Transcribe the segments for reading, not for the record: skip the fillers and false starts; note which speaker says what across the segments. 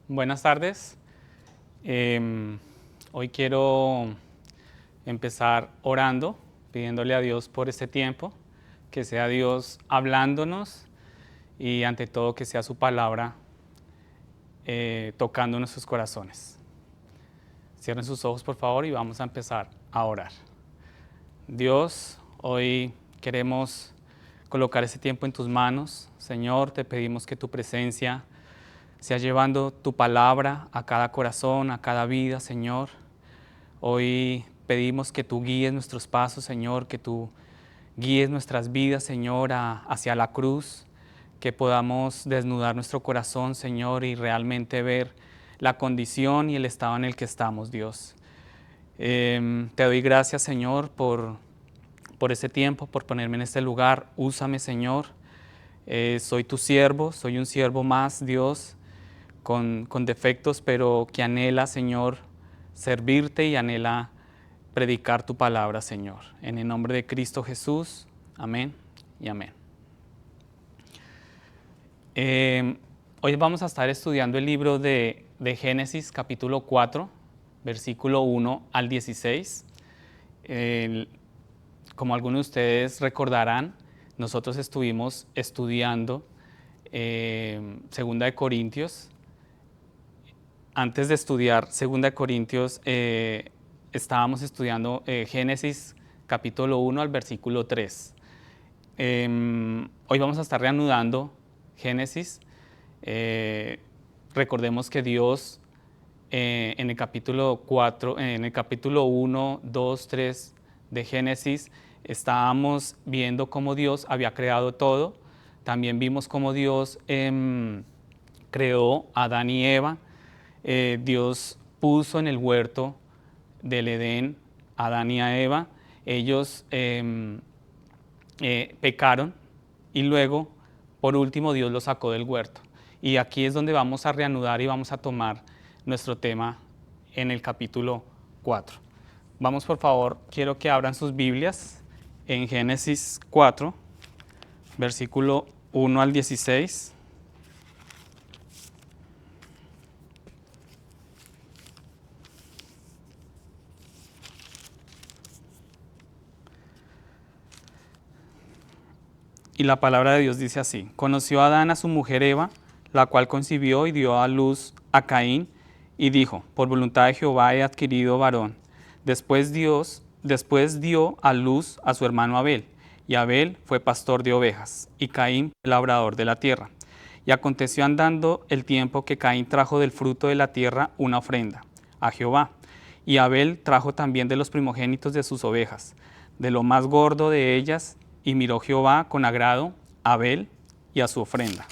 Speaker 1: Buenas tardes. Hoy quiero empezar orando, pidiéndole a Dios por este tiempo, que sea Dios hablándonos y ante todo que sea su palabra tocando nuestros corazones. Cierren sus ojos por favor y vamos a empezar a orar. Dios, hoy queremos colocar este tiempo en tus manos. Señor, te pedimos que tu presencia sea llevando tu palabra a cada corazón, a cada vida, Señor. Hoy pedimos que tú guíes nuestros pasos, Señor, que tú guíes nuestras vidas, Señor, hacia la cruz, que podamos desnudar nuestro corazón, Señor, y realmente ver la condición y el estado en el que estamos, Dios. Te doy gracias, Señor, por este tiempo, por ponerme en este lugar. Úsame, Señor. Soy tu siervo, soy un siervo más, Dios, con defectos, pero que anhela, Señor, servirte y anhela predicar tu palabra, Señor. En el nombre de Cristo Jesús, amén y amén. Hoy vamos a estar estudiando el libro de Génesis, capítulo 4, versículo 1 al 16. Como algunos de ustedes recordarán, nosotros estuvimos estudiando Segunda de Corintios. Antes de estudiar Segunda de Corintios, estábamos estudiando Génesis capítulo 1 al versículo 3. Hoy vamos a estar reanudando Génesis. Recordemos que Dios en el capítulo 4, en el capítulo 1, 2, 3 de Génesis, estábamos viendo cómo Dios había creado todo. También vimos cómo Dios creó a Adán y Eva. Dios puso en el huerto del Edén a Adán y a Eva. Ellos pecaron y luego, por último, Dios los sacó del huerto. Y aquí es donde vamos a reanudar y vamos a tomar nuestro tema en el capítulo 4. Vamos, por favor, quiero que abran sus Biblias en Génesis 4, versículo 1 al 16. Y la palabra de Dios dice así: conoció Adán a su mujer Eva, la cual concibió y dio a luz a Caín, y dijo: por voluntad de Jehová he adquirido varón. Después dio a luz a su hermano Abel, y Abel fue pastor de ovejas, y Caín labrador de la tierra. Y aconteció andando el tiempo que Caín trajo del fruto de la tierra una ofrenda a Jehová, y Abel trajo también de los primogénitos de sus ovejas, de lo más gordo de ellas, y miró Jehová con agrado a Abel y a su ofrenda.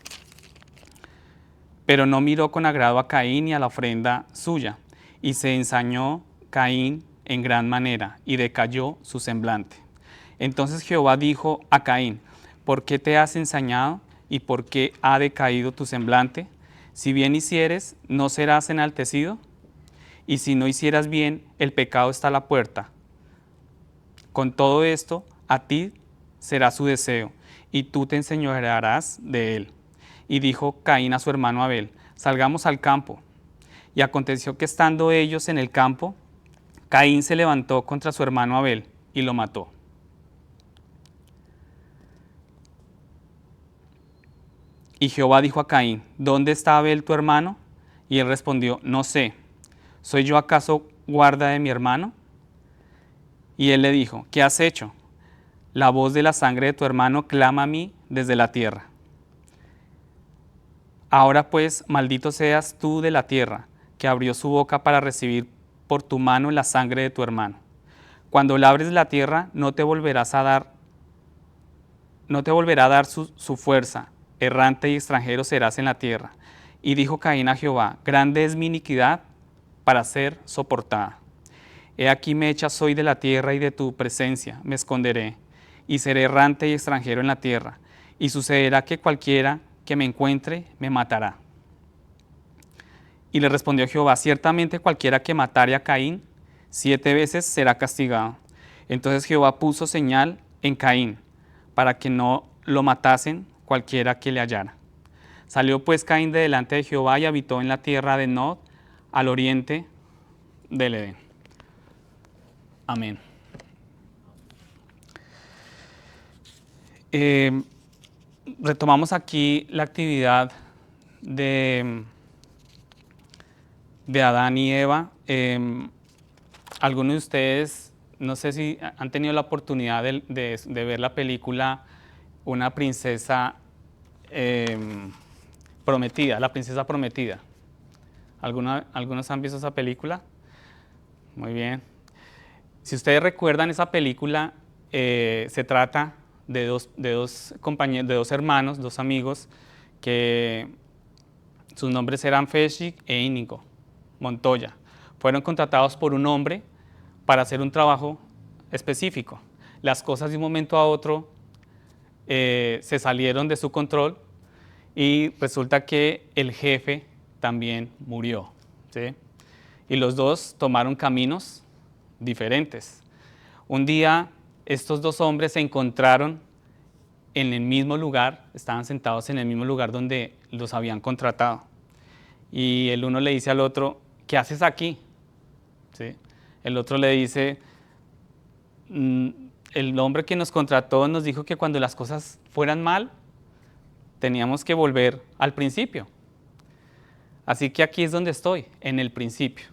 Speaker 1: Pero no miró con agrado a Caín y a la ofrenda suya, y se ensañó Caín en gran manera, y decayó su semblante. Entonces Jehová dijo a Caín: ¿por qué te has ensañado y por qué ha decaído tu semblante? Si bien hicieres, ¿no serás enaltecido? Y si no hicieras bien, el pecado está a la puerta. Con todo esto, a ti será su deseo, y tú te enseñorearás de él. Y dijo Caín a su hermano Abel: salgamos al campo. Y aconteció que estando ellos en el campo, Caín se levantó contra su hermano Abel y lo mató. Y Jehová dijo a Caín: ¿dónde está Abel tu hermano? Y él respondió: no sé. ¿Soy yo acaso guarda de mi hermano? Y él le dijo: ¿qué has hecho? La voz de la sangre de tu hermano clama a mí desde la tierra. Ahora pues, maldito seas tú de la tierra, que abrió su boca para recibir por tu mano la sangre de tu hermano. Cuando labres la tierra, no te volverá a dar su fuerza. Errante y extranjero serás en la tierra. Y dijo Caín a Jehová: grande es mi iniquidad para ser soportada. He aquí me echas hoy de la tierra, y de tu presencia me esconderé, y seré errante y extranjero en la tierra, y sucederá que cualquiera que me encuentre me matará. Y le respondió Jehová: ciertamente cualquiera que matare a Caín 7 veces será castigado. Entonces Jehová puso señal en Caín, para que no lo matasen cualquiera que le hallara. Salió pues Caín de delante de Jehová y habitó en la tierra de Nod, al oriente del Edén. Amén. Retomamos aquí la actividad de Adán y Eva. Algunos de ustedes, no sé si han tenido la oportunidad de ver la película Una princesa prometida, la princesa prometida. ¿Algunos han visto esa película? Muy bien. Si ustedes recuerdan esa película, se trata de dos compañeros, de dos hermanos, dos amigos, que sus nombres eran Feshik e Íñigo Montoya. Fueron contratados por un hombre para hacer un trabajo específico. Las cosas de un momento a otro se salieron de su control y resulta que el jefe también murió, ¿sí? Y los dos tomaron caminos diferentes. Un día estos dos hombres se encontraron en el mismo lugar, estaban sentados en el mismo lugar donde los habían contratado. Y el uno le dice al otro, ¿qué haces aquí? ¿Sí? El otro le dice, el hombre que nos contrató nos dijo que cuando las cosas fueran mal, teníamos que volver al principio. Así que aquí es donde estoy, en el principio.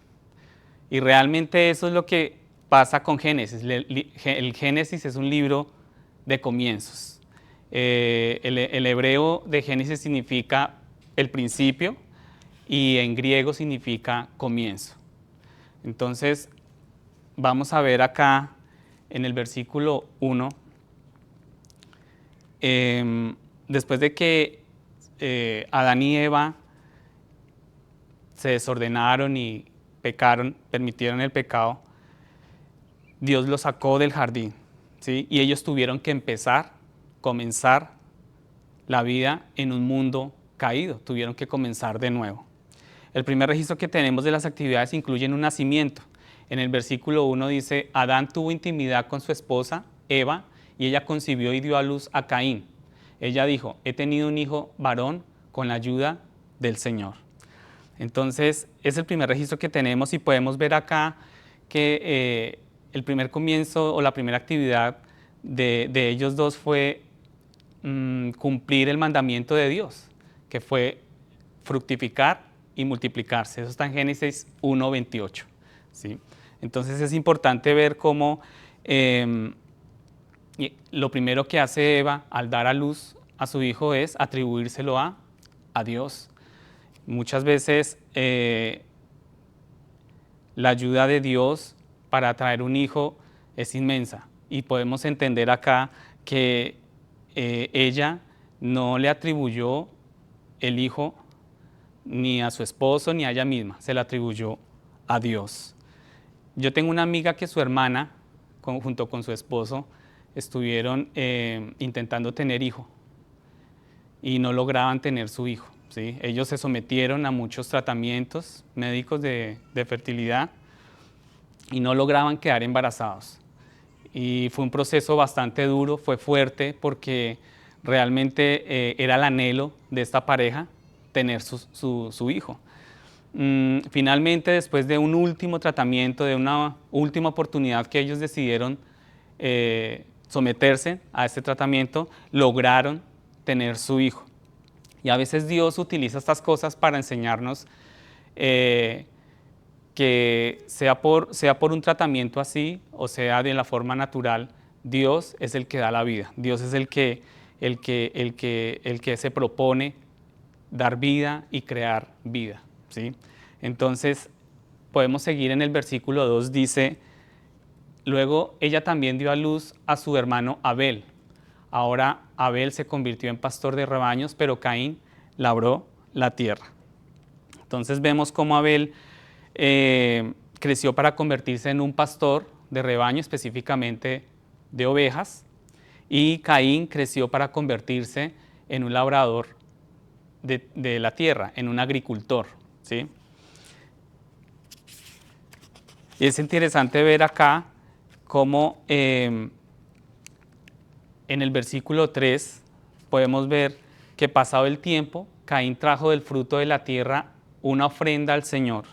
Speaker 1: Y realmente eso es lo que pasa con Génesis. El Génesis es un libro de comienzos. El hebreo de Génesis significa el principio y en griego significa comienzo. Entonces, vamos a ver acá en el versículo 1, después de que Adán y Eva se desordenaron y pecaron, permitieron el pecado, Dios los sacó del jardín, ¿sí? Y ellos tuvieron que comenzar la vida en un mundo caído, tuvieron que comenzar de nuevo. El primer registro que tenemos de las actividades incluye un nacimiento. En el versículo 1 dice, Adán tuvo intimidad con su esposa, Eva, y ella concibió y dio a luz a Caín. Ella dijo, he tenido un hijo varón con la ayuda del Señor. Entonces, es el primer registro que tenemos y podemos ver acá que el primer comienzo o la primera actividad de ellos dos fue cumplir el mandamiento de Dios, que fue fructificar y multiplicarse. Eso está en Génesis 1:28. ¿Sí? Entonces es importante ver cómo lo primero que hace Eva al dar a luz a su hijo es atribuírselo a Dios. Muchas veces la ayuda de Dios para traer un hijo es inmensa y podemos entender acá que ella no le atribuyó el hijo ni a su esposo ni a ella misma, se le atribuyó a Dios. Yo tengo una amiga que su hermana, junto con su esposo, estuvieron intentando tener hijo y no lograban tener su hijo. ¿Sí? Ellos se sometieron a muchos tratamientos médicos de fertilidad y no lograban quedar embarazados. Y fue un proceso bastante duro, fue fuerte porque realmente era el anhelo de esta pareja tener su hijo. Finalmente, después de un último tratamiento, de una última oportunidad que ellos decidieron someterse a este tratamiento, lograron tener su hijo. Y a veces Dios utiliza estas cosas para enseñarnos que sea por un tratamiento así o sea de la forma natural, Dios es el que da la vida. Dios es el que se propone dar vida y crear vida, ¿sí? Entonces podemos seguir en el versículo 2, dice, luego ella también dio a luz a su hermano Abel. Ahora Abel se convirtió en pastor de rebaños, pero Caín labró la tierra. Entonces vemos cómo Abel creció para convertirse en un pastor de rebaño, específicamente de ovejas, y Caín creció para convertirse en un labrador de la tierra, en un agricultor, ¿sí? Y es interesante ver acá cómo en el versículo 3 podemos ver que pasado el tiempo, Caín trajo del fruto de la tierra una ofrenda al Señor.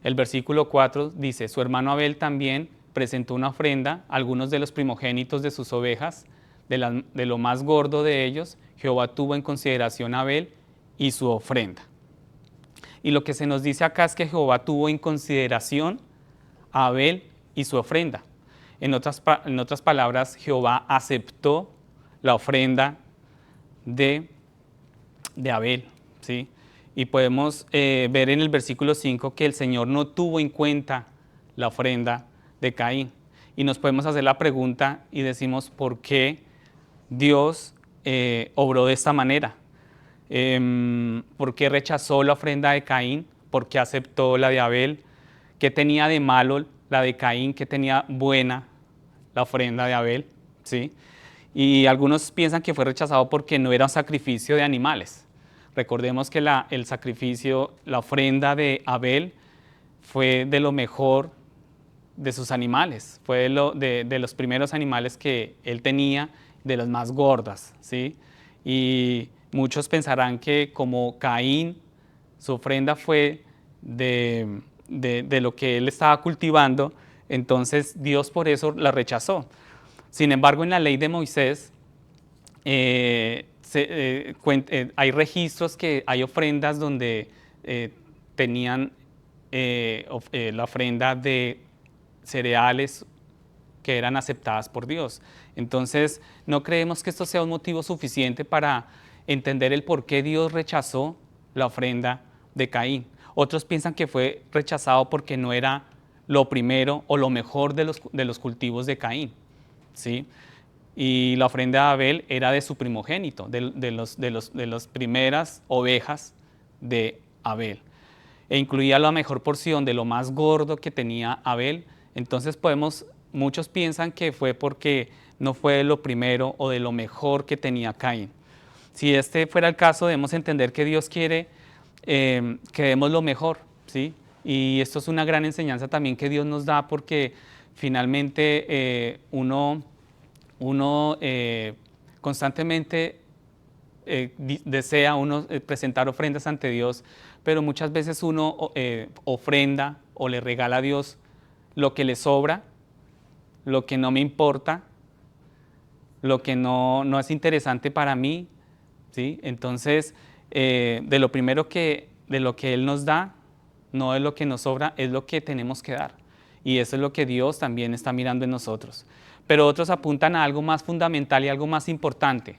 Speaker 1: El versículo 4 dice, su hermano Abel también presentó una ofrenda, algunos de los primogénitos de sus ovejas, de lo más gordo de ellos, Jehová tuvo en consideración a Abel y su ofrenda. Y lo que se nos dice acá es que Jehová tuvo en consideración a Abel y su ofrenda. En otras palabras, Jehová aceptó la ofrenda de Abel, ¿sí? Y podemos ver en el versículo 5 que el Señor no tuvo en cuenta la ofrenda de Caín. Y nos podemos hacer la pregunta y decimos, ¿por qué Dios obró de esta manera? ¿Por qué rechazó la ofrenda de Caín? ¿Por qué aceptó la de Abel? ¿Qué tenía de malo la de Caín? ¿Qué tenía buena la ofrenda de Abel? ¿Sí? Y algunos piensan que fue rechazado porque no era un sacrificio de animales. Recordemos que el sacrificio, la ofrenda de Abel fue de lo mejor de sus animales, fue de los primeros animales que él tenía, de las más gordas, ¿sí? Y muchos pensarán que como Caín, su ofrenda fue de lo que él estaba cultivando, entonces Dios por eso la rechazó. Sin embargo, en la ley de Moisés hay registros que hay ofrendas donde tenían la ofrenda de cereales que eran aceptadas por Dios. Entonces, no creemos que esto sea un motivo suficiente para entender el por qué Dios rechazó la ofrenda de Caín. Otros piensan que fue rechazado porque no era lo primero o lo mejor de los cultivos de Caín, ¿sí? Y la ofrenda de Abel era de su primogénito, de las primeras ovejas de Abel. E incluía la mejor porción de lo más gordo que tenía Abel. Entonces muchos piensan que fue porque no fue de lo primero o de lo mejor que tenía Caín. Si este fuera el caso, debemos entender que Dios quiere que demos lo mejor, ¿sí? Y esto es una gran enseñanza también que Dios nos da, porque finalmente uno constantemente desea presentar ofrendas ante Dios, pero muchas veces uno ofrenda o le regala a Dios lo que le sobra, lo que no me importa, lo que no es interesante para mí, ¿sí? Entonces, de lo que Él nos da, no es lo que nos sobra, es lo que tenemos que dar. Y eso es lo que Dios también está mirando en nosotros. Pero otros apuntan a algo más fundamental y algo más importante.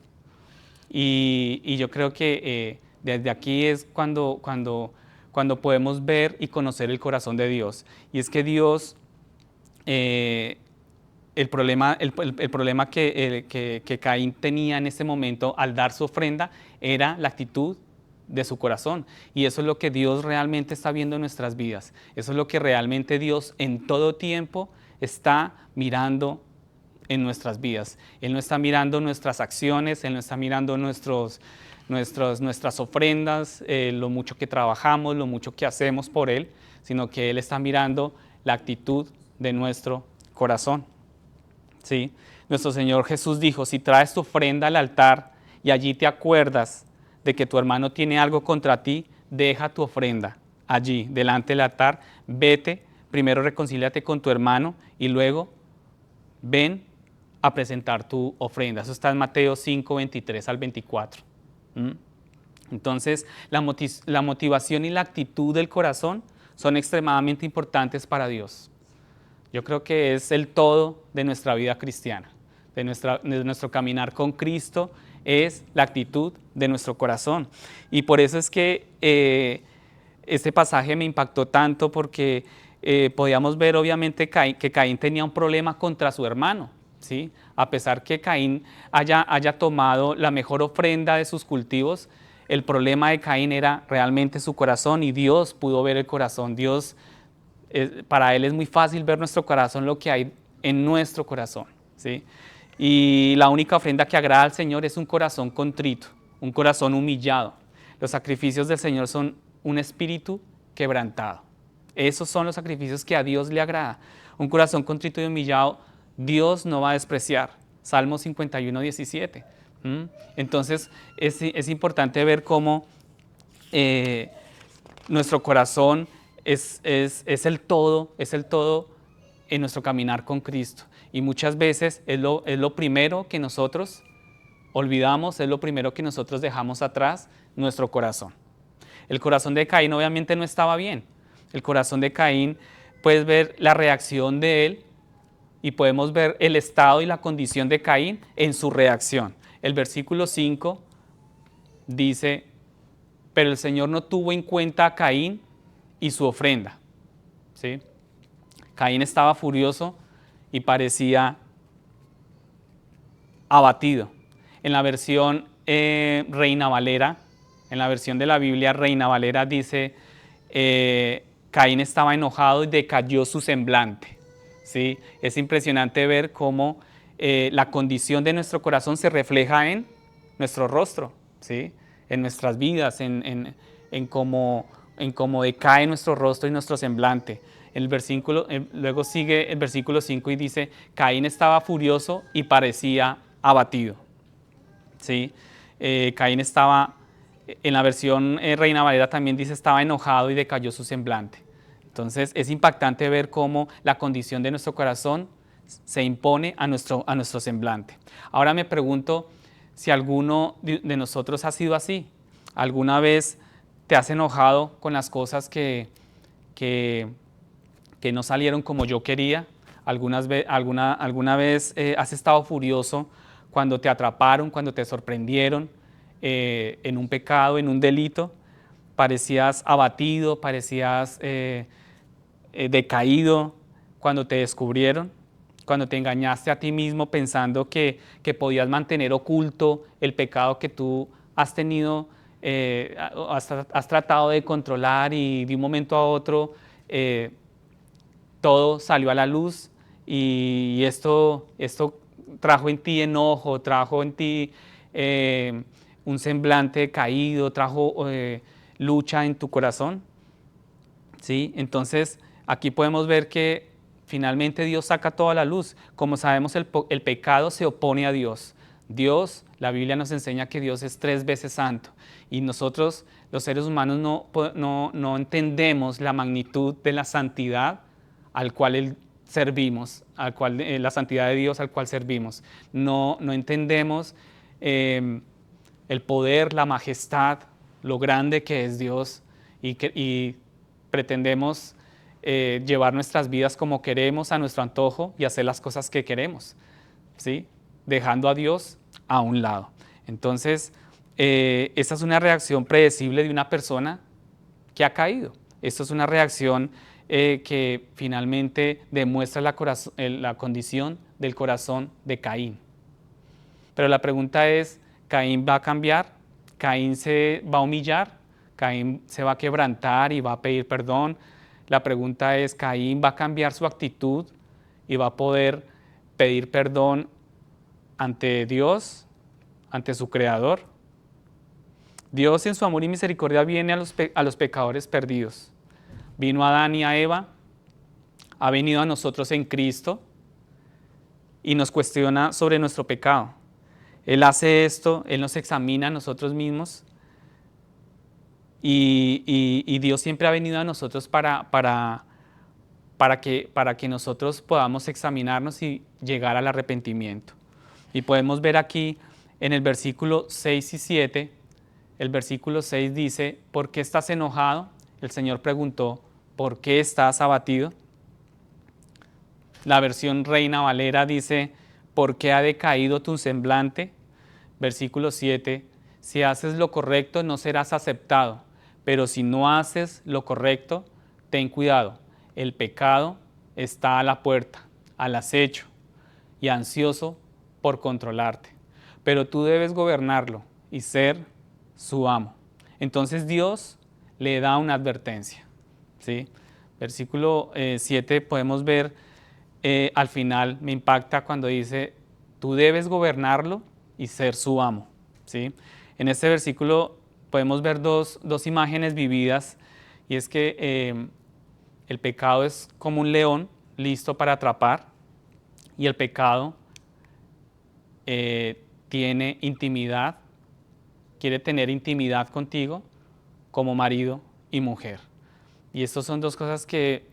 Speaker 1: Y yo creo que desde aquí es cuando podemos ver y conocer el corazón de Dios. Y es que Dios, el problema que Caín tenía en ese momento al dar su ofrenda era la actitud de su corazón. Y eso es lo que Dios realmente está viendo en nuestras vidas. Eso es lo que realmente Dios en todo tiempo está mirando en nuestras vidas. Él no está mirando nuestras acciones, Él no está mirando nuestras ofrendas, lo mucho que trabajamos, lo mucho que hacemos por Él, sino que Él está mirando la actitud de nuestro corazón. ¿Sí? Nuestro Señor Jesús dijo, si traes tu ofrenda al altar y allí te acuerdas de que tu hermano tiene algo contra ti, deja tu ofrenda allí, delante del altar, vete, primero reconcíliate con tu hermano y luego ven a presentar tu ofrenda. Eso está en Mateo 5, 23 al 24. Entonces, la motivación y la actitud del corazón son extremadamente importantes para Dios. Yo creo que es el todo de nuestra vida cristiana, de nuestro caminar con Cristo, es la actitud de nuestro corazón. Y por eso es que este pasaje me impactó tanto, porque podíamos ver obviamente que Caín tenía un problema contra su hermano, ¿sí? A pesar que Caín haya tomado la mejor ofrenda de sus cultivos, el problema de Caín era realmente su corazón, y Dios pudo ver el corazón. Dios, para Él es muy fácil ver nuestro corazón, lo que hay en nuestro corazón, ¿sí? Y la única ofrenda que agrada al Señor es un corazón contrito, un corazón humillado. Los sacrificios del Señor son un espíritu quebrantado. Esos son los sacrificios que a Dios le agrada. Un corazón contrito y humillado, Dios no va a despreciar. Salmo 51, 17. Entonces es importante ver cómo eh, nuestro corazón es el todo en nuestro caminar con Cristo. Y muchas veces es lo primero que nosotros olvidamos, es lo primero que nosotros dejamos atrás, nuestro corazón. El corazón de Caín obviamente no estaba bien. El corazón de Caín, puedes ver la reacción de él y podemos ver el estado y la condición de Caín en su reacción. El versículo 5 dice, pero el Señor no tuvo en cuenta a Caín y su ofrenda. ¿Sí? Caín estaba furioso y parecía abatido. En la versión Reina Valera, en la versión de la Biblia Reina Valera dice, Caín estaba enojado y decayó su semblante. ¿Sí? Es impresionante ver cómo la condición de nuestro corazón se refleja en nuestro rostro, ¿sí? En nuestras vidas, en cómo decae nuestro rostro y nuestro semblante. Luego sigue el versículo 5 y dice, Caín estaba furioso y parecía abatido. ¿Sí? Caín estaba, en la versión Reina Valera también dice, estaba enojado y decayó su semblante. Entonces es impactante ver cómo la condición de nuestro corazón se impone a nuestro semblante. Ahora me pregunto si alguno de nosotros ha sido así. ¿Alguna vez te has enojado con las cosas que no salieron como yo quería? ¿Alguna vez has estado furioso cuando te atraparon, cuando te sorprendieron en un pecado, en un delito? Parecías abatido, parecías decaído cuando te descubrieron, cuando te engañaste a ti mismo pensando que podías mantener oculto el pecado que tú has tenido, has tratado de controlar y de un momento a otro todo salió a la luz y esto trajo en ti enojo, trajo en ti un semblante caído, trajo lucha en tu corazón. ¿Sí? Entonces, aquí podemos ver que finalmente Dios saca toda la luz. Como sabemos, el pecado se opone a Dios. Dios, la Biblia nos enseña que Dios es 3 veces santo. Y nosotros, los seres humanos, no entendemos la magnitud de la santidad al cual servimos, la santidad de Dios al cual servimos. No entendemos el poder, la majestad, lo grande que es Dios y pretendemos llevar nuestras vidas como queremos, a nuestro antojo y hacer las cosas que queremos, ¿sí? Dejando a Dios a un lado. Entonces, esta es una reacción predecible de una persona que ha caído. Esto es una reacción que finalmente demuestra la condición del corazón de Caín. Pero la pregunta es, ¿Caín va a cambiar? ¿Caín se va a humillar? ¿Caín se va a quebrantar y va a pedir perdón? La pregunta es, ¿Caín va a cambiar su actitud y va a poder pedir perdón ante Dios, ante su Creador? Dios en su amor y misericordia viene a los pecadores perdidos. Vino a Adán y a Eva, ha venido a nosotros en Cristo y nos cuestiona sobre nuestro pecado. Él hace esto, Él nos examina a nosotros mismos y Dios siempre ha venido a nosotros para que nosotros podamos examinarnos y llegar al arrepentimiento. Y podemos ver aquí en el versículo 6 y 7, el versículo 6 dice, ¿por qué estás enojado? El Señor preguntó, ¿por qué estás abatido? La versión Reina Valera dice, ¿por qué ha decaído tu semblante? Versículo 7, si haces lo correcto no serás aceptado, pero si no haces lo correcto, ten cuidado, el pecado está a la puerta, al acecho y ansioso por controlarte, pero tú debes gobernarlo y ser su amo. Entonces Dios le da una advertencia, ¿sí? Versículo 7 podemos ver al final, me impacta cuando dice, tú debes gobernarlo y ser su amo, ¿sí? En este versículo podemos ver dos imágenes vividas y es que el pecado es como un león listo para atrapar y el pecado tiene intimidad, quiere tener intimidad contigo como marido y mujer. Y estas son dos cosas que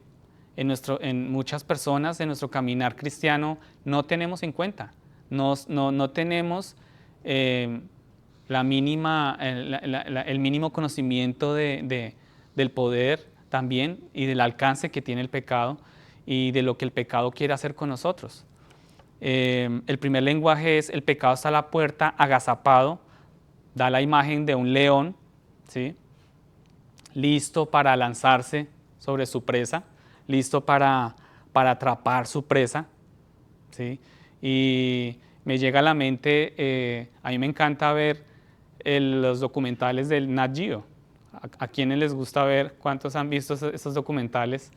Speaker 1: en muchas personas en nuestro caminar cristiano no tenemos en cuenta. No tenemos el mínimo conocimiento del poder también y del alcance que tiene el pecado y de lo que el pecado quiere hacer con nosotros. El primer lenguaje es: el pecado está a la puerta, agazapado. Da la imagen de un león, ¿sí?, listo para lanzarse sobre su presa, listo para atrapar su presa, ¿sí? Y me llega a la mente, a mí me encanta ver los documentales del Nat Geo. ¿A quienes les gusta ver? ¿Cuántos han visto esos documentales?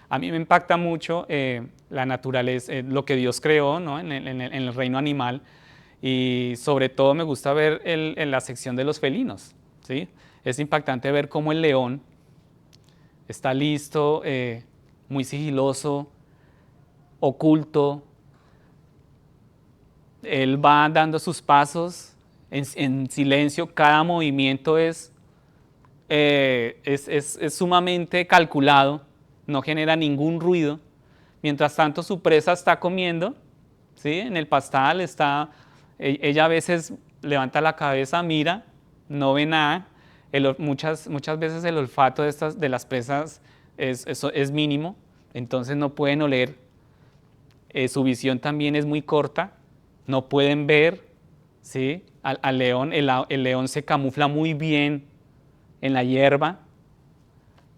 Speaker 1: A mí me impacta mucho la naturaleza, lo que Dios creó, ¿no?, en el reino animal, y sobre todo me gusta ver en la sección de los felinos, ¿sí? Es impactante ver cómo el león está listo, muy sigiloso, oculto. Él va dando sus pasos en silencio, cada movimiento es sumamente calculado, no genera ningún ruido. Mientras tanto su presa está comiendo, ¿sí?, en el pastal. Ella a veces levanta la cabeza, mira, no ve nada. Muchas veces el olfato de las presas es mínimo, entonces no pueden oler. Su visión también es muy corta, no pueden ver, ¿sí? Al león, el león se camufla muy bien en la hierba,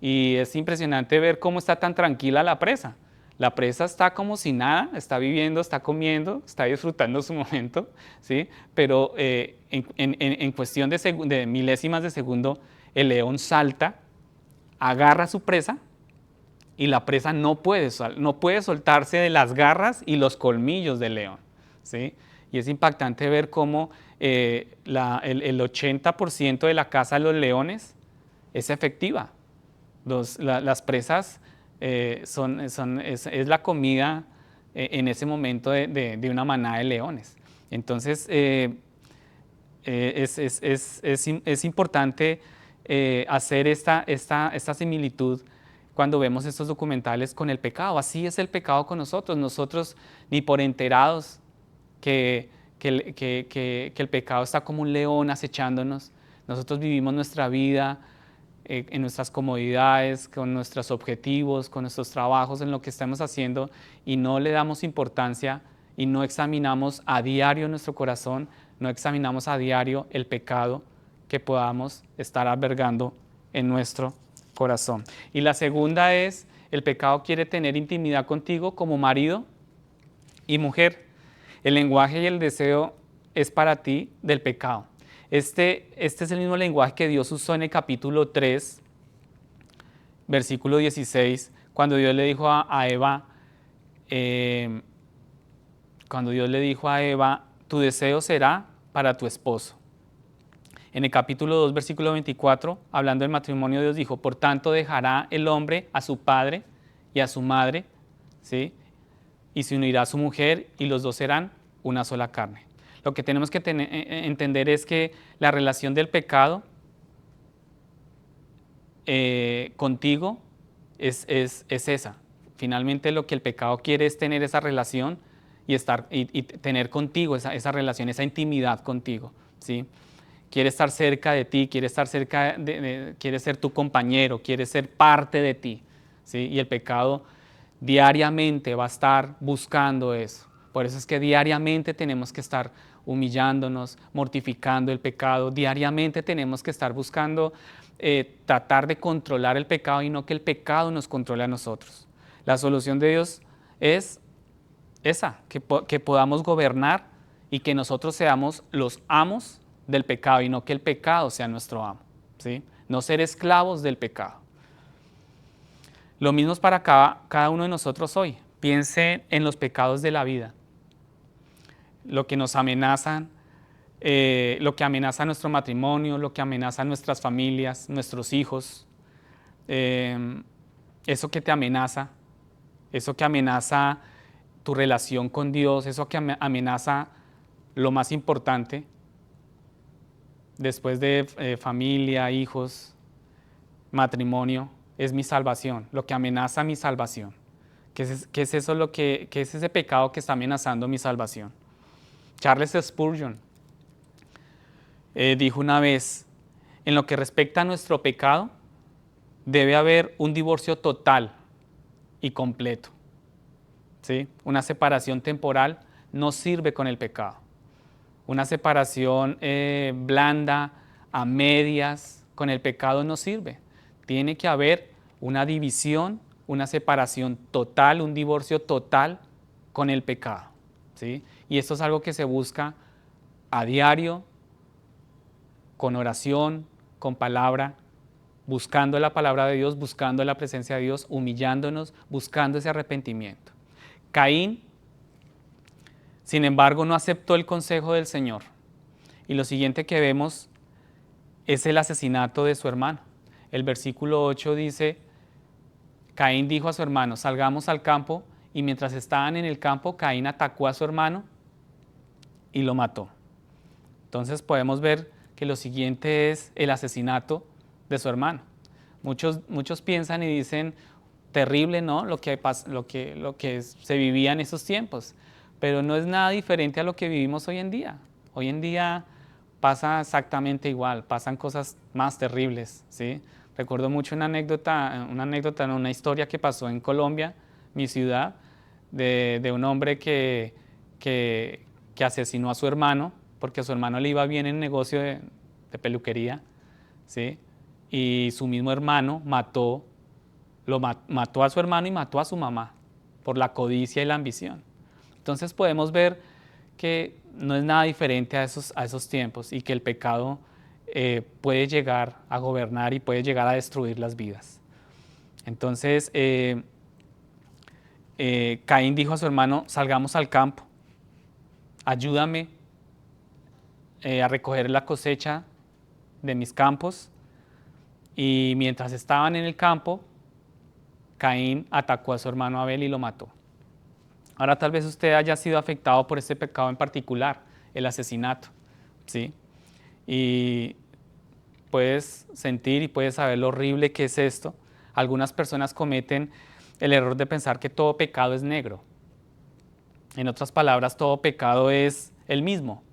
Speaker 1: y es impresionante ver cómo está tan tranquila la presa. La presa está como si nada, está viviendo, está comiendo, está disfrutando su momento, ¿sí? Pero en cuestión de milésimas de segundo, el león salta, agarra a su presa, y la presa no puede soltarse de las garras y los colmillos del león, ¿sí? Y es impactante ver cómo el 80% de la caza de los leones es efectiva. Las presas es la comida en ese momento de una manada de leones. Entonces es importante hacer esta similitud cuando vemos estos documentales con el pecado. Así es el pecado con nosotros. Nosotros ni por enterados que el pecado está como un león acechándonos. Nosotros vivimos nuestra vida en nuestras comodidades, con nuestros objetivos, con nuestros trabajos, en lo que estamos haciendo, y no le damos importancia y no examinamos a diario nuestro corazón, no examinamos a diario el pecado que podamos estar albergando en nuestro corazón. Y la segunda es: el pecado quiere tener intimidad contigo como marido y mujer. El lenguaje y el deseo es para ti del pecado. Este es el mismo lenguaje que Dios usó en el capítulo 3, versículo 16, cuando Dios le dijo a Eva, tu deseo será para tu esposo. En el capítulo 2, versículo 24, hablando del matrimonio, Dios dijo: por tanto dejará el hombre a su padre y a su madre, ¿sí?, y se unirá a su mujer, y los dos serán una sola carne. Lo que tenemos que entender es que la relación del pecado contigo es esa. Finalmente lo que el pecado quiere es tener esa relación y tener contigo esa relación, esa intimidad contigo, ¿sí? Quiere estar cerca de ti, quiere estar quiere ser tu compañero, quiere ser parte de ti, ¿sí? Y el pecado diariamente va a estar buscando eso. Por eso es que diariamente tenemos que estar humillándonos, mortificando el pecado. Diariamente tenemos que estar buscando tratar de controlar el pecado y no que el pecado nos controle a nosotros. La solución de Dios es esa, que podamos gobernar y que nosotros seamos los amos del pecado y no que el pecado sea nuestro amo, ¿sí? No ser esclavos del pecado. Lo mismo es para cada uno de nosotros hoy. Piense en los pecados de la vida, lo que nos amenazan, lo que amenaza nuestro matrimonio, lo que amenaza nuestras familias, nuestros hijos, eso que te amenaza, eso que amenaza tu relación con Dios, eso que amenaza lo más importante después de familia, hijos, matrimonio es mi salvación, lo que amenaza mi salvación. ¿Qué es eso qué es ese pecado que está amenazando mi salvación? Charles Spurgeon dijo una vez, en lo que respecta a nuestro pecado, debe haber un divorcio total y completo. ¿Sí? Una separación temporal no sirve con el pecado. Una separación blanda, a medias, con el pecado no sirve. Tiene que haber una división, una separación total, un divorcio total con el pecado. ¿Sí? Y esto es algo que se busca a diario, con oración, con palabra, buscando la palabra de Dios, buscando la presencia de Dios, humillándonos, buscando ese arrepentimiento. Caín, sin embargo, no aceptó el consejo del Señor. Y lo siguiente que vemos es el asesinato de su hermano. El versículo 8 dice, Caín dijo a su hermano, salgamos al campo, y mientras estaban en el campo, Caín atacó a su hermano y lo mató. Entonces podemos ver que lo siguiente es el asesinato de su hermano. Muchos piensan y dicen, terrible, ¿no? Lo que se vivía en esos tiempos, pero no es nada diferente a lo que vivimos hoy en día. Hoy en día pasa exactamente igual, pasan cosas más terribles, ¿sí? Recuerdo mucho una historia que pasó en Colombia, mi ciudad, de un hombre que asesinó a su hermano, porque a su hermano le iba bien en el negocio de peluquería, ¿sí? Y su mismo hermano mató a su hermano y mató a su mamá por la codicia y la ambición. Entonces podemos ver que no es nada diferente a esos tiempos y que el pecado puede llegar a gobernar y puede llegar a destruir las vidas. Entonces Caín dijo a su hermano, salgamos al campo, ayúdame a recoger la cosecha de mis campos. Y mientras estaban en el campo, Caín atacó a su hermano Abel y lo mató. Ahora tal vez usted haya sido afectado por este pecado en particular, el asesinato, ¿sí? Y puedes sentir y puedes saber lo horrible que es esto. Algunas personas cometen el error de pensar que todo pecado es negro. En otras palabras, todo pecado es el mismo.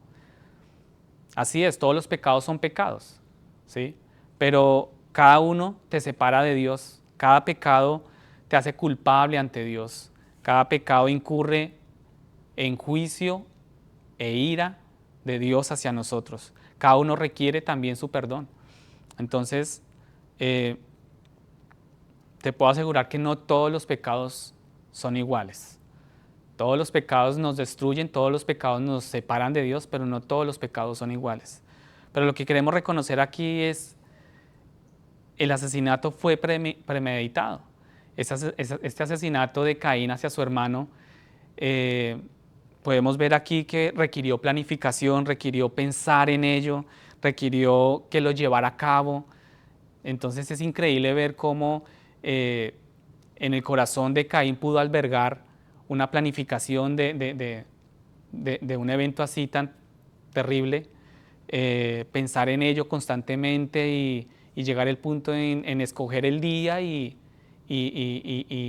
Speaker 1: Así es, todos los pecados son pecados, ¿sí? Pero cada uno te separa de Dios, cada pecado te hace culpable ante Dios, cada pecado incurre en juicio e ira de Dios hacia nosotros. Cada uno requiere también su perdón. Entonces, te puedo asegurar que no todos los pecados son iguales. Todos los pecados nos destruyen, todos los pecados nos separan de Dios, pero no todos los pecados son iguales. Pero lo que queremos reconocer aquí es el asesinato fue premeditado. Este asesinato de Caín hacia su hermano, podemos ver aquí que requirió planificación, requirió pensar en ello, requirió que lo llevara a cabo. Entonces es increíble ver cómo en el corazón de Caín pudo albergar una planificación de un evento así tan terrible, pensar en ello constantemente y llegar al punto en escoger el día y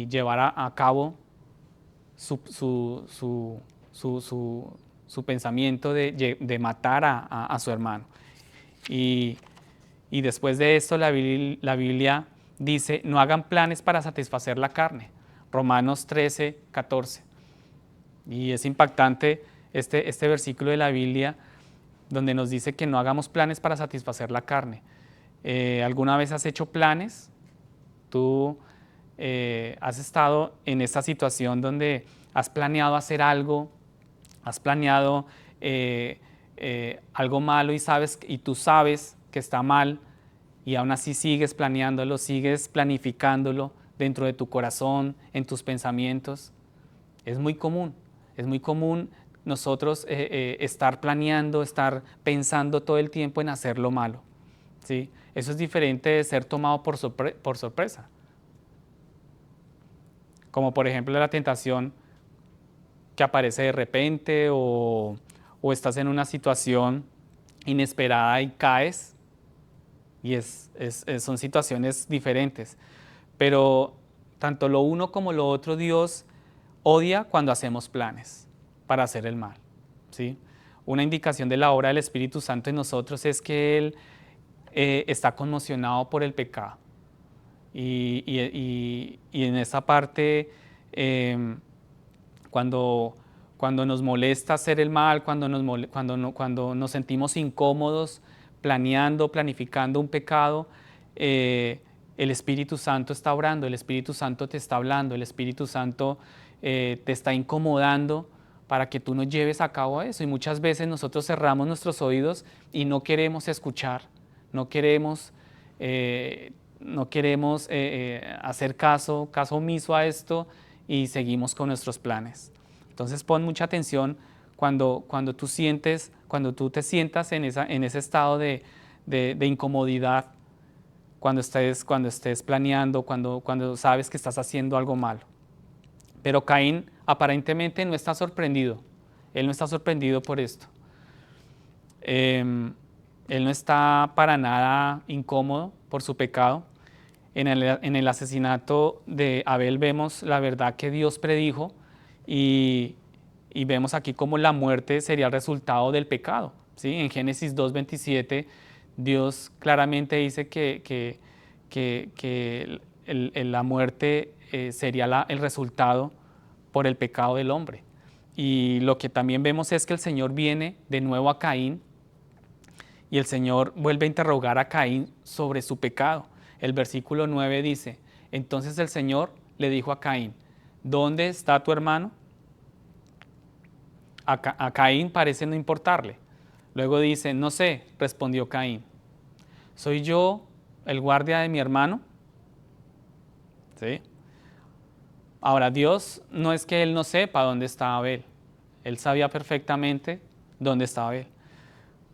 Speaker 1: llevar a cabo su pensamiento de matar a su hermano. Y después de esto la Biblia dice, no hagan planes para satisfacer la carne. Romanos 13, 14. Y es impactante este versículo de la Biblia donde nos dice que no hagamos planes para satisfacer la carne. ¿Alguna vez has hecho planes? ¿Tú has estado en esta situación donde has planeado hacer algo, has planeado algo malo y tú sabes que está mal y aún así sigues planeándolo, sigues planificándolo dentro de tu corazón, en tus pensamientos? Es muy común nosotros estar planeando, estar pensando todo el tiempo en hacer lo malo, ¿sí? Eso es diferente de ser tomado por sorpresa. Como por ejemplo la tentación que aparece de repente o estás en una situación inesperada y caes y son situaciones diferentes. Pero tanto lo uno como lo otro Dios odia cuando hacemos planes para hacer el mal, ¿sí? Una indicación de la obra del Espíritu Santo en nosotros es que Él está conmocionado por el pecado. Y en esa parte, cuando, cuando nos molesta hacer el mal, cuando nos sentimos incómodos planificando un pecado, el Espíritu Santo está obrando, el Espíritu Santo te está hablando, el Espíritu Santo te está incomodando para que tú no lleves a cabo eso. Y muchas veces nosotros cerramos nuestros oídos y no queremos escuchar, no queremos, hacer caso omiso a esto y seguimos con nuestros planes. Entonces pon mucha atención cuando tú te sientas en ese estado de incomodidad, cuando estés planeando, cuando sabes que estás haciendo algo malo. Pero Caín aparentemente no está sorprendido. Él no está sorprendido por esto. Él no está para nada incómodo por su pecado. En el asesinato de Abel vemos la verdad que Dios predijo y vemos aquí cómo la muerte sería el resultado del pecado, ¿sí? En Génesis 2:27 Dios claramente dice que la muerte sería el resultado por el pecado del hombre. Y lo que también vemos es que el Señor viene de nuevo a Caín y el Señor vuelve a interrogar a Caín sobre su pecado. El versículo 9 dice, entonces el Señor le dijo a Caín, ¿dónde está tu hermano? A Caín parece no importarle. Luego dice, no sé, respondió Caín, ¿soy yo el guardia de mi hermano? ¿Sí? Ahora, Dios no es que Él no sepa dónde está Abel. Él sabía perfectamente dónde estaba Abel.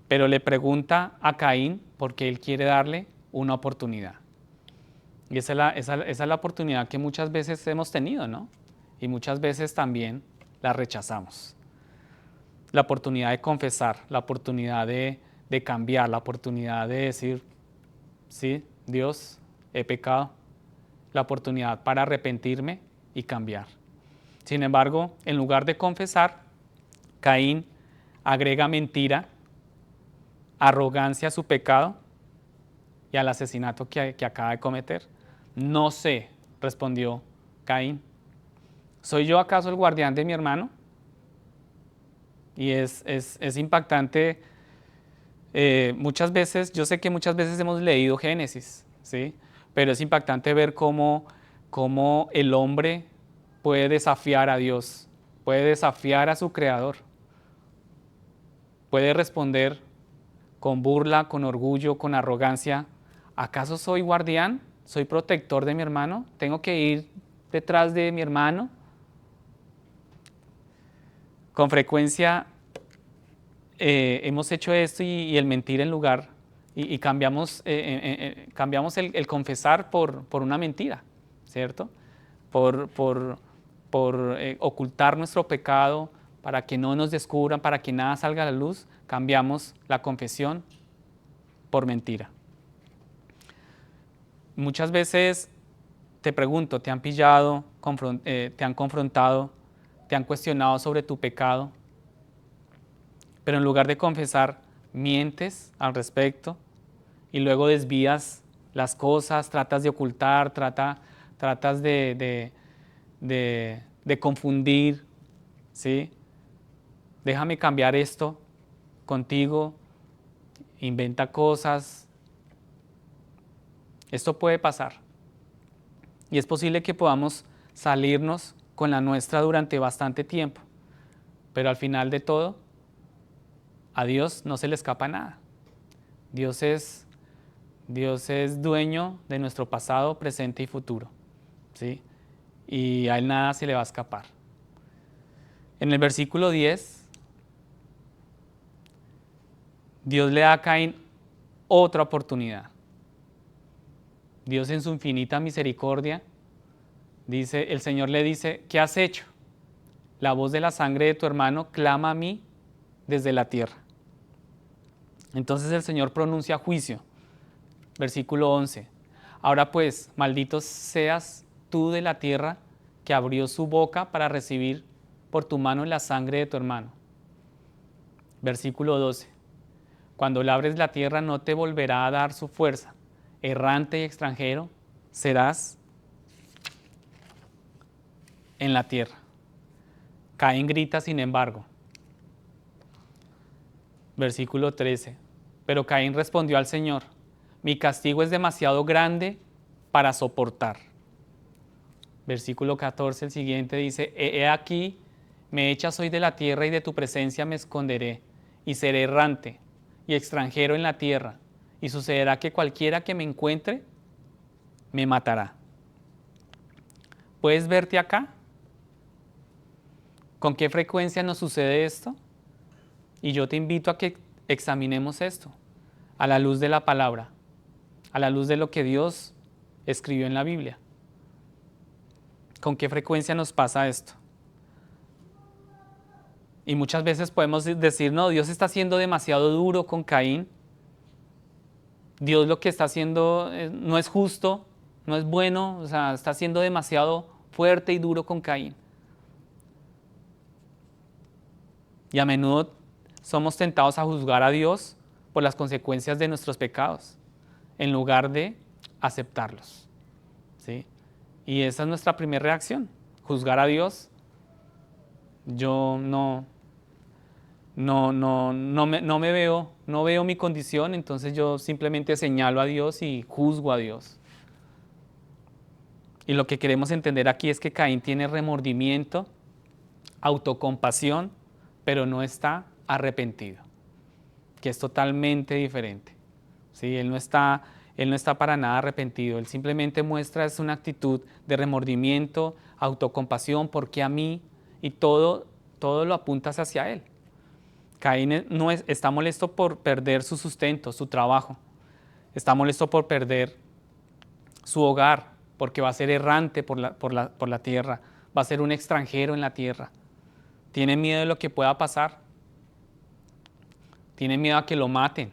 Speaker 1: Pero le pregunta a Caín porque Él quiere darle una oportunidad. Y esa es la oportunidad que muchas veces hemos tenido, ¿no? Y muchas veces también la rechazamos. La oportunidad de confesar, la oportunidad de cambiar, la oportunidad de decir, sí, Dios, he pecado, la oportunidad para arrepentirme y cambiar. Sin embargo, en lugar de confesar, Caín agrega mentira, arrogancia a su pecado y al asesinato que acaba de cometer. No sé, respondió Caín. ¿Soy yo acaso el guardián de mi hermano? Y es impactante. Muchas veces, yo sé que muchas veces hemos leído Génesis, ¿sí? Pero es impactante ver cómo el hombre puede desafiar a Dios, puede desafiar a su Creador, puede responder con burla, con orgullo, con arrogancia. ¿Acaso soy guardián? ¿Soy protector de mi hermano? ¿Tengo que ir detrás de mi hermano? Con frecuencia hemos hecho esto y el mentir en lugar, y cambiamos el confesar por una mentira, ¿cierto? Por ocultar nuestro pecado, para que no nos descubran, para que nada salga a la luz, cambiamos la confesión por mentira. Muchas veces te pregunto, ¿te han pillado, te han confrontado, te han cuestionado sobre tu pecado? Pero en lugar de confesar, mientes al respecto y luego desvías las cosas, tratas de ocultar, tratas de confundir, ¿sí? Déjame cambiar esto contigo, inventa cosas. Esto puede pasar. Y es posible que podamos salirnos con la nuestra durante bastante tiempo, pero al final de todo, a Dios no se le escapa nada. Dios es dueño de nuestro pasado, presente y futuro, ¿sí? Y a Él nada se le va a escapar. En el versículo 10, Dios le da a Caín otra oportunidad. Dios en su infinita misericordia, el Señor le dice, ¿qué has hecho? La voz de la sangre de tu hermano clama a mí desde la tierra. Entonces el Señor pronuncia juicio. Versículo 11. Ahora pues, maldito seas tú de la tierra que abrió su boca para recibir por tu mano la sangre de tu hermano. Versículo 12. Cuando labres la tierra no te volverá a dar su fuerza. Errante y extranjero serás en la tierra. Caín grita sin embargo. Versículo 13. Pero Caín respondió al Señor: mi castigo es demasiado grande para soportar. Versículo 14, el siguiente dice: he aquí, me echas hoy de la tierra y de tu presencia me esconderé, y seré errante y extranjero en la tierra, y sucederá que cualquiera que me encuentre me matará. ¿Puedes verte acá? ¿Con qué frecuencia nos sucede esto? Y yo te invito a que examinemos esto a la luz de la palabra, a la luz de lo que Dios escribió en la Biblia. ¿Con qué frecuencia nos pasa esto? Y muchas veces podemos decir: no, Dios está siendo demasiado duro con Caín. Dios lo que está haciendo no es justo, no es bueno, o sea, está siendo demasiado fuerte y duro con Caín. Y a menudo somos tentados a juzgar a Dios por las consecuencias de nuestros pecados, en lugar de aceptarlos, ¿sí? Y esa es nuestra primera reacción, juzgar a Dios. Yo no veo mi condición, entonces yo simplemente señalo a Dios y juzgo a Dios. Y lo que queremos entender aquí es que Caín tiene remordimiento, autocompasión, pero no está arrepentido, que es totalmente diferente. ¿Sí? Él no está para nada arrepentido, él simplemente muestra una actitud de remordimiento, autocompasión, porque a mí, y todo lo apuntas hacia él. Caín está molesto por perder su sustento, su trabajo, está molesto por perder su hogar, porque va a ser errante por la tierra, va a ser un extranjero en la tierra. Tiene miedo de lo que pueda pasar, tiene miedo a que lo maten.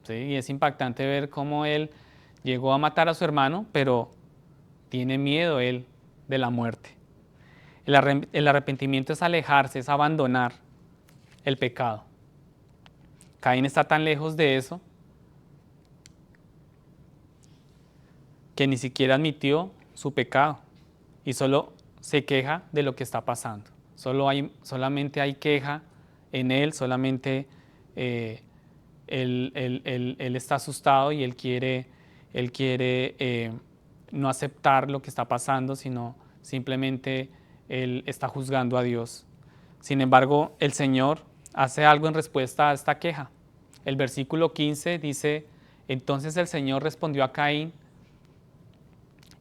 Speaker 1: ¿Sí? Y es impactante ver cómo él llegó a matar a su hermano, pero tiene miedo él de la muerte. El arrepentimiento es alejarse, es abandonar el pecado. Caín está tan lejos de eso que ni siquiera admitió su pecado y solo se queja de lo que está pasando. Solamente hay queja en él, solamente él está asustado y él quiere no aceptar lo que está pasando, sino simplemente él está juzgando a Dios. Sin embargo, el Señor hace algo en respuesta a esta queja. El versículo 15 dice: entonces el Señor respondió a Caín: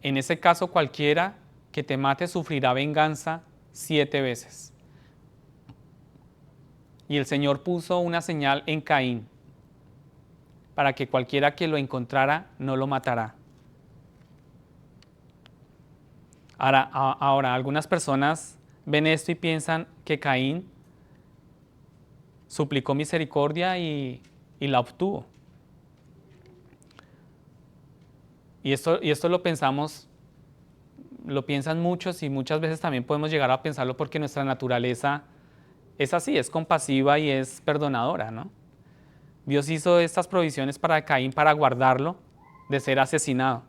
Speaker 1: en ese caso cualquiera que te mate sufrirá venganza 7 veces. Y el Señor puso una señal en Caín, para que cualquiera que lo encontrara no lo matará. Ahora, algunas personas ven esto y piensan que Caín suplicó misericordia y la obtuvo. Y esto lo piensan muchos, y muchas veces también podemos llegar a pensarlo porque nuestra naturaleza es así, es compasiva y es perdonadora, ¿no? Dios hizo estas provisiones para Caín para guardarlo de ser asesinado.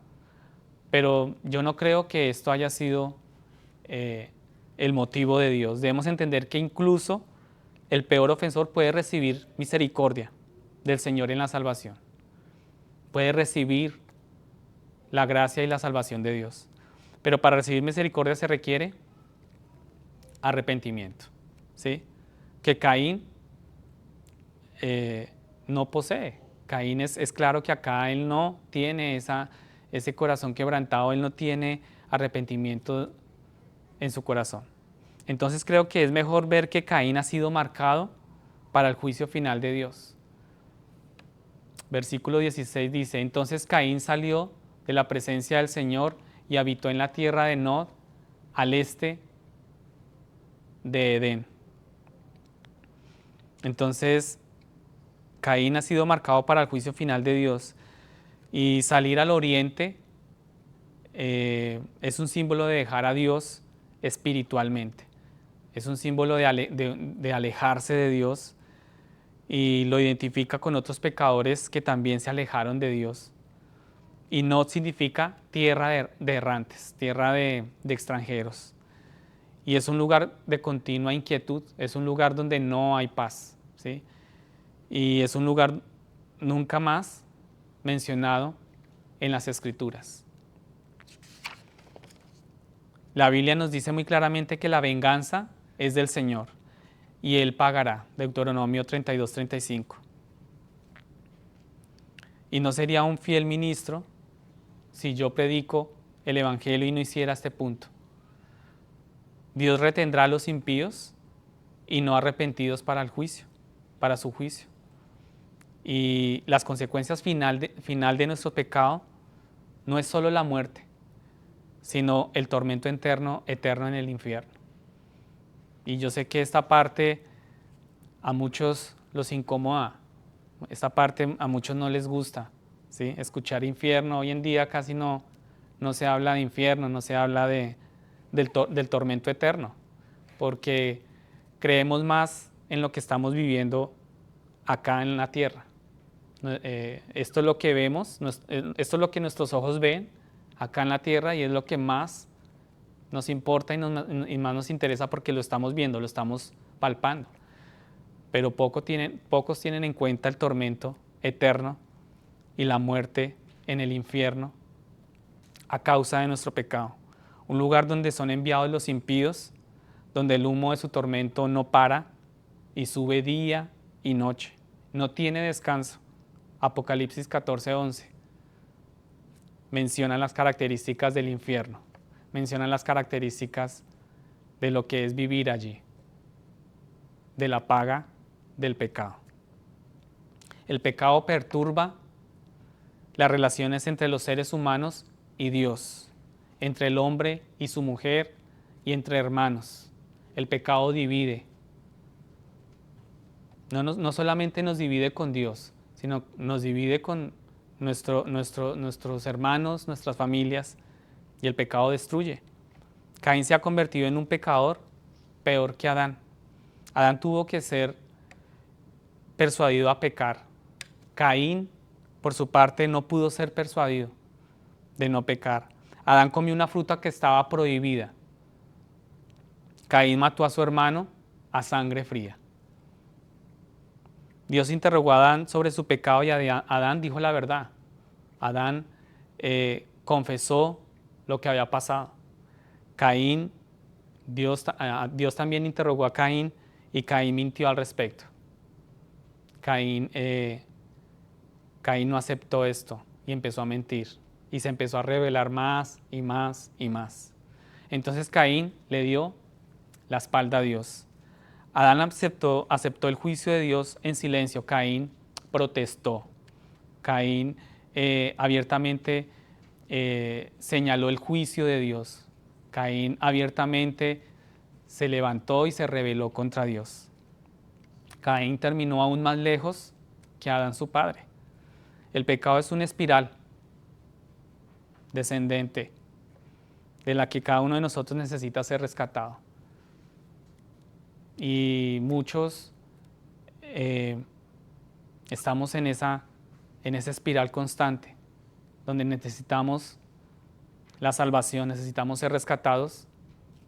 Speaker 1: Pero yo no creo que esto haya sido el motivo de Dios. Debemos entender que incluso el peor ofensor puede recibir misericordia del Señor en la salvación. Puede recibir la gracia y la salvación de Dios. Pero para recibir misericordia se requiere arrepentimiento, ¿sí? Que Caín no posee. Caín es claro que acá él no tiene ese corazón quebrantado, él no tiene arrepentimiento en su corazón. Entonces creo que es mejor ver que Caín ha sido marcado para el juicio final de Dios. Versículo 16 dice: entonces Caín salió de la presencia del Señor y habitó en la tierra de Nod, al este de Edén. Entonces Caín ha sido marcado para el juicio final de Dios. Y salir al oriente es un símbolo de dejar a Dios espiritualmente. Es un símbolo de alejarse de Dios y lo identifica con otros pecadores que también se alejaron de Dios. Y no significa tierra de errantes, tierra de extranjeros. Y es un lugar de continua inquietud, es un lugar donde no hay paz, ¿sí? Y es un lugar nunca más mencionado en las Escrituras. La Biblia nos dice muy claramente que la venganza es del Señor y Él pagará, Deuteronomio 32-35. Y no sería un fiel ministro si yo predico el Evangelio y no hiciera este punto. Dios retendrá a los impíos y no arrepentidos para el juicio, para su juicio. Y las consecuencias final de nuestro pecado no es solo la muerte, sino el tormento eterno en el infierno. Y yo sé que esta parte a muchos los incomoda, esta parte a muchos no les gusta, ¿sí? Escuchar infierno, hoy en día casi no se habla de infierno, no se habla del tormento eterno, porque creemos más en lo que estamos viviendo acá en la tierra. Esto es lo que vemos, esto es lo que nuestros ojos ven acá en la tierra y es lo que más nos importa y más nos interesa porque lo estamos viendo, lo estamos palpando. Pero pocos tienen en cuenta el tormento eterno y la muerte en el infierno a causa de nuestro pecado. Un lugar donde son enviados los impíos, donde el humo de su tormento no para y sube día y noche. No tiene descanso. Apocalipsis 14:11 menciona las características del infierno, menciona las características de lo que es vivir allí, de la paga del pecado. El pecado perturba las relaciones entre los seres humanos y Dios, entre el hombre y su mujer y entre hermanos. El pecado divide. No solamente nos divide con Dios, sino nos divide con nuestros hermanos, nuestras familias, y el pecado destruye. Caín se ha convertido en un pecador peor que Adán. Adán tuvo que ser persuadido a pecar. Caín, por su parte, no pudo ser persuadido de no pecar. Adán comió una fruta que estaba prohibida. Caín mató a su hermano a sangre fría. Dios interrogó a Adán sobre su pecado y Adán dijo la verdad. Adán confesó lo que había pasado. Caín, Dios también interrogó a Caín y Caín mintió al respecto. Caín no aceptó esto y empezó a mentir y se empezó a revelar más y más y más. Entonces Caín le dio la espalda a Dios. Adán aceptó el juicio de Dios en silencio. Caín protestó. Caín abiertamente señaló el juicio de Dios. Caín abiertamente se levantó y se rebeló contra Dios. Caín terminó aún más lejos que Adán su padre. El pecado es una espiral descendente de la que cada uno de nosotros necesita ser rescatado. Y muchos estamos en esa espiral constante, donde necesitamos la salvación, necesitamos ser rescatados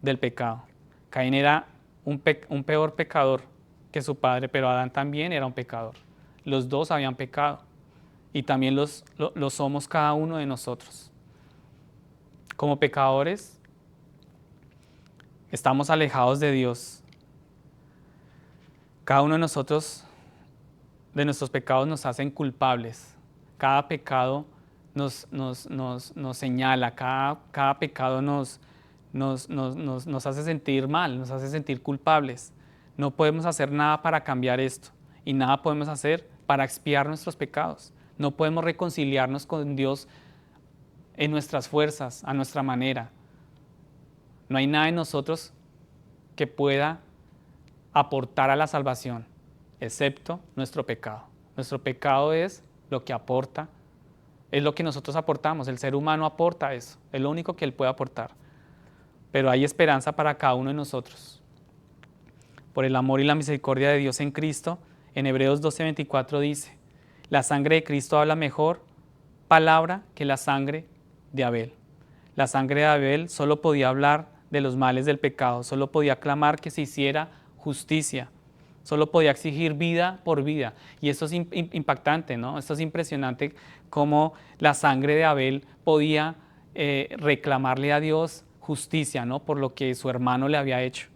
Speaker 1: del pecado. Caín era un peor pecador que su padre, pero Adán también era un pecador. Los dos habían pecado y también lo somos cada uno de nosotros. Como pecadores, estamos alejados de Dios. Cada uno de nosotros, de nuestros pecados, nos hacen culpables. Cada pecado nos señala, cada pecado nos hace sentir mal, nos hace sentir culpables. No podemos hacer nada para cambiar esto y nada podemos hacer para expiar nuestros pecados. No podemos reconciliarnos con Dios en nuestras fuerzas, a nuestra manera. No hay nada en nosotros que pueda aportar a la salvación, excepto nuestro pecado. Nuestro pecado es lo que aporta es lo que nosotros aportamos, el ser humano aporta eso, es lo único que él puede aportar. Pero hay esperanza para cada uno de nosotros. Por el amor y la misericordia de Dios en Cristo, en Hebreos 12:24 dice, la sangre de Cristo habla mejor palabra que la sangre de Abel. La sangre de Abel solo podía hablar de los males del pecado, solo podía clamar que se hiciera justicia, solo podía exigir vida por vida. Y esto es impactante, ¿no? Esto es impresionante cómo la sangre de Abel podía reclamarle a Dios justicia, ¿no? Por lo que su hermano le había hecho.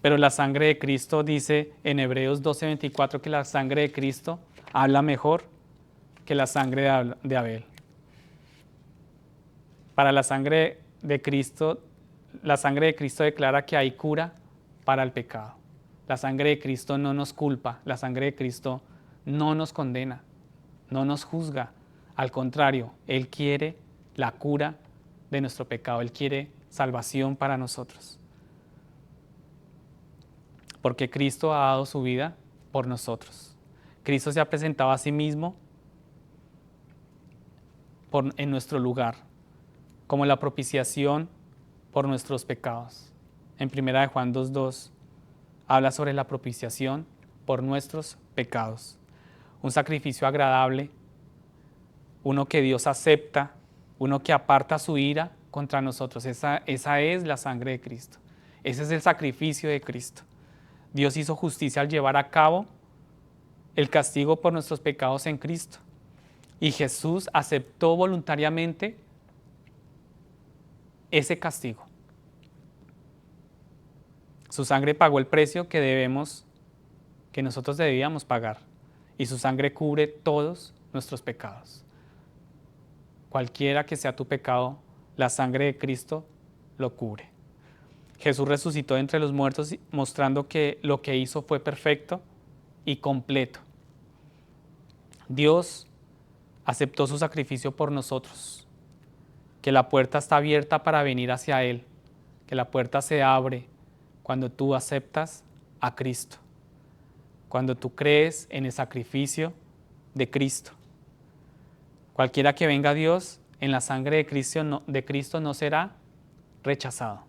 Speaker 1: Pero la sangre de Cristo dice en Hebreos 12:24 que la sangre de Cristo habla mejor que la sangre de Abel. Para la sangre de Cristo declara que hay cura para el pecado. La sangre de Cristo no nos culpa, la sangre de Cristo no nos condena, no nos juzga. Al contrario, Él quiere la cura de nuestro pecado, Él quiere salvación para nosotros. Porque Cristo ha dado su vida por nosotros. Cristo se ha presentado a sí mismo en nuestro lugar, como la propiciación por nuestros pecados. En 1 Juan 2:2 habla sobre la propiciación por nuestros pecados. Un sacrificio agradable, uno que Dios acepta, uno que aparta su ira contra nosotros. Esa es la sangre de Cristo. Ese es el sacrificio de Cristo. Dios hizo justicia al llevar a cabo el castigo por nuestros pecados en Cristo. Y Jesús aceptó voluntariamente ese castigo. Su sangre pagó el precio que nosotros debíamos pagar. Y su sangre cubre todos nuestros pecados. Cualquiera que sea tu pecado, la sangre de Cristo lo cubre. Jesús resucitó entre los muertos mostrando que lo que hizo fue perfecto y completo. Dios aceptó su sacrificio por nosotros, que la puerta está abierta para venir hacia Él, que la puerta se abre cuando tú aceptas a Cristo, cuando tú crees en el sacrificio de Cristo. Cualquiera que venga a Dios en la sangre de Cristo no será rechazado.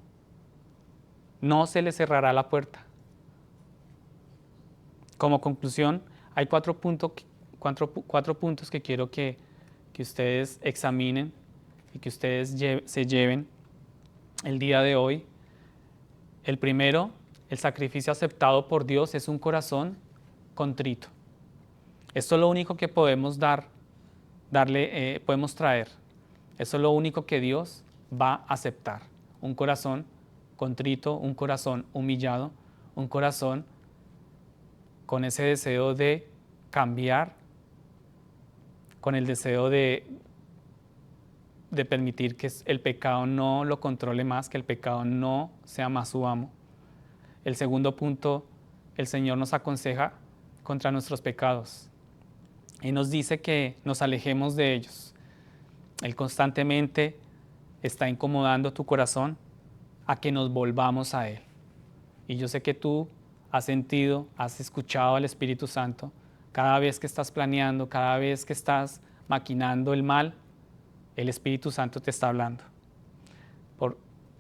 Speaker 1: No se le cerrará la puerta. Como conclusión, hay cuatro puntos que quiero que ustedes examinen y que ustedes se lleven el día de hoy. El primero, el sacrificio aceptado por Dios es un corazón contrito. Esto es lo único que podemos podemos traer. Eso es lo único que Dios va a aceptar. Un corazón contrito, un corazón humillado, un corazón con ese deseo de cambiar, con el deseo de permitir que el pecado no lo controle más, que el pecado no sea más su amo. El segundo punto, el Señor nos aconseja contra nuestros pecados y nos dice que nos alejemos de ellos. Él constantemente está incomodando tu corazón a que nos volvamos a Él. Y yo sé que tú has sentido, has escuchado al Espíritu Santo cada vez que estás planeando, cada vez que estás maquinando el mal, el Espíritu Santo te está hablando.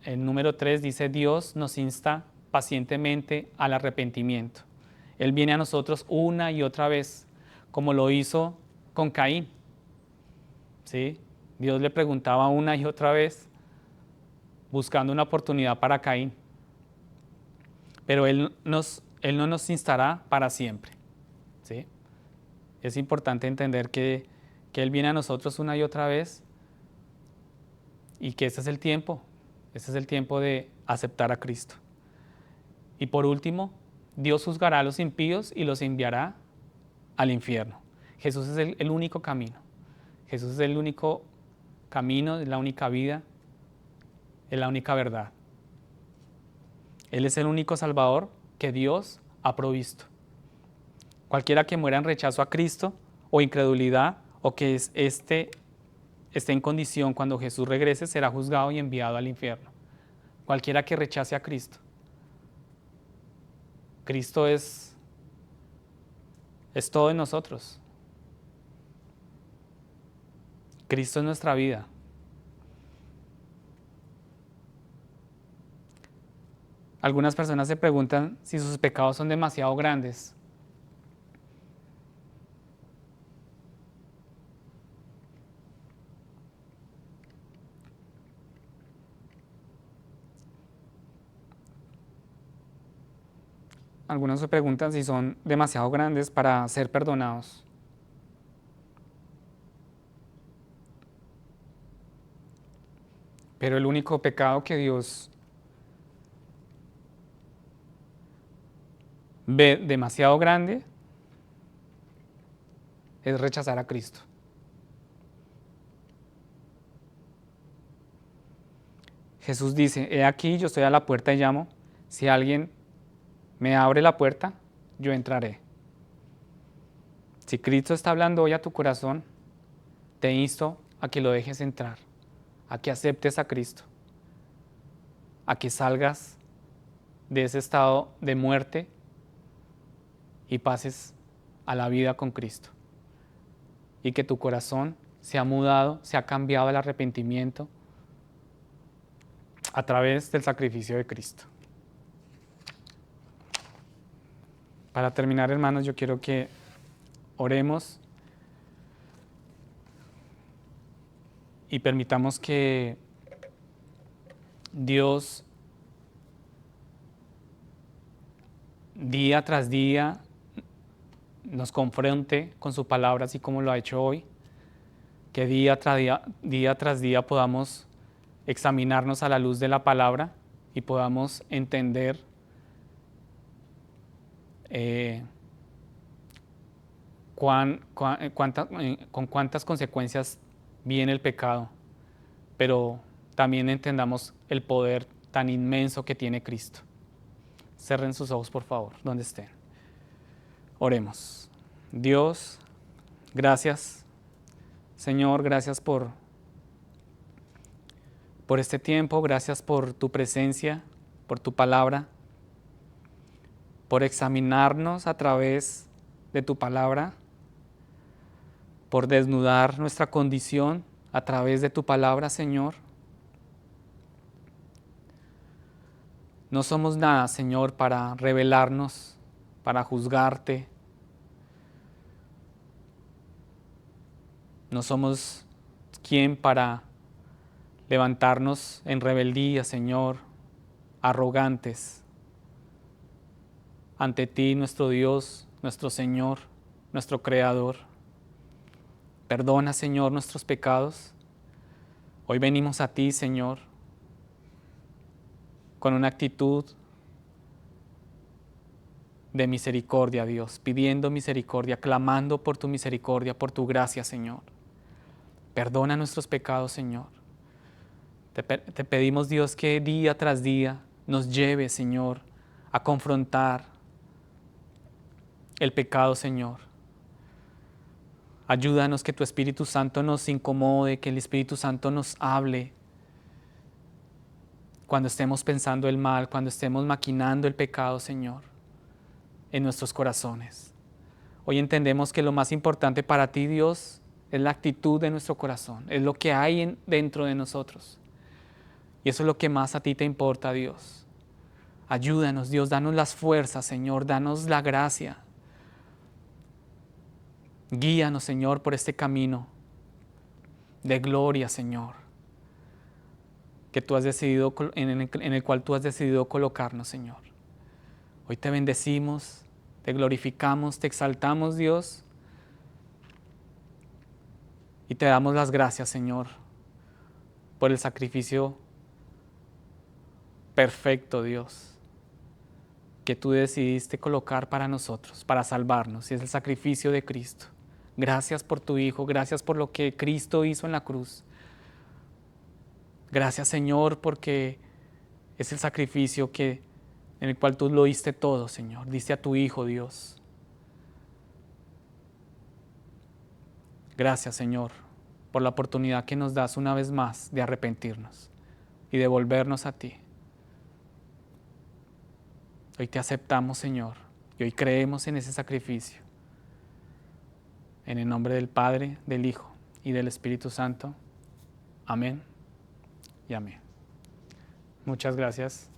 Speaker 1: El número 3 dice, Dios nos insta pacientemente al arrepentimiento. Él viene a nosotros una y otra vez, como lo hizo con Caín. ¿Sí? Dios le preguntaba una y otra vez, buscando una oportunidad para Caín. Pero Él no nos instará para siempre. ¿Sí? Es importante entender que Él viene a nosotros una y otra vez y que ese es el tiempo de aceptar a Cristo. Y por último, Dios juzgará a los impíos y los enviará al infierno. Jesús es el único camino. Jesús es el único camino, es la única vida, es la única verdad. Él es el único Salvador que Dios ha provisto. Cualquiera que muera en rechazo a Cristo o incredulidad o que esté en condición cuando Jesús regrese será juzgado y enviado al infierno. Cualquiera que rechace a Cristo. Cristo es todo en nosotros. Cristo es nuestra vida. Algunas personas se preguntan si sus pecados son demasiado grandes. Algunos se preguntan si son demasiado grandes para ser perdonados. Pero el único pecado que Dios ve demasiado grande es rechazar a Cristo. Jesús dice, he aquí yo estoy a la puerta y llamo, si alguien me abre la puerta, yo entraré. Si Cristo está hablando hoy a tu corazón, te insto a que lo dejes entrar, a que aceptes a Cristo, a que salgas de ese estado de muerte y pases a la vida con Cristo. Y que tu corazón se ha mudado, se ha cambiado al arrepentimiento a través del sacrificio de Cristo. Para terminar, hermanos, yo quiero que oremos y permitamos que Dios día tras día nos confronte con su palabra, así como lo ha hecho hoy, que día tras día podamos examinarnos a la luz de la palabra y podamos entender con cuántas consecuencias viene el pecado, pero también entendamos el poder tan inmenso que tiene Cristo. Cerren sus ojos, por favor, donde estén. Oremos. Dios, gracias. Señor, gracias por este tiempo, gracias por tu presencia, por tu palabra, por examinarnos a través de tu palabra, por desnudar nuestra condición a través de tu palabra, Señor. No somos nada, Señor, para rebelarnos, para juzgarte. No somos quien para levantarnos en rebeldía, Señor, arrogantes ante ti, nuestro Dios, nuestro Señor, nuestro Creador. Perdona, Señor, nuestros pecados. Hoy venimos a ti, Señor, con una actitud de misericordia, Dios, pidiendo misericordia, clamando por tu misericordia, por tu gracia, Señor. Perdona nuestros pecados, Señor. Te pedimos, Dios, que día tras día nos lleve, Señor, a confrontar el pecado, Señor. Ayúdanos que tu Espíritu Santo nos incomode, que el Espíritu Santo nos hable cuando estemos pensando el mal, cuando estemos maquinando el pecado, Señor, en nuestros corazones. Hoy entendemos que lo más importante para ti, Dios, es la actitud de nuestro corazón, es lo que hay dentro de nosotros. Y eso es lo que más a ti te importa, Dios. Ayúdanos, Dios, danos las fuerzas, Señor, danos la gracia. Guíanos, Señor, por este camino de gloria, Señor, que tú has decidido, en el cual tú has decidido colocarnos, Señor. Hoy te bendecimos, te glorificamos, te exaltamos, Dios, y te damos las gracias, Señor, por el sacrificio perfecto, Dios, que tú decidiste colocar para nosotros, para salvarnos, y es el sacrificio de Cristo. Gracias por tu Hijo, gracias por lo que Cristo hizo en la cruz. Gracias, Señor, porque es el sacrificio en el cual tú lo diste todo, Señor. Diste a tu Hijo, Dios. Gracias, Señor, por la oportunidad que nos das una vez más de arrepentirnos y de volvernos a ti. Hoy te aceptamos, Señor, y hoy creemos en ese sacrificio. En el nombre del Padre, del Hijo y del Espíritu Santo. Amén y amén. Muchas gracias.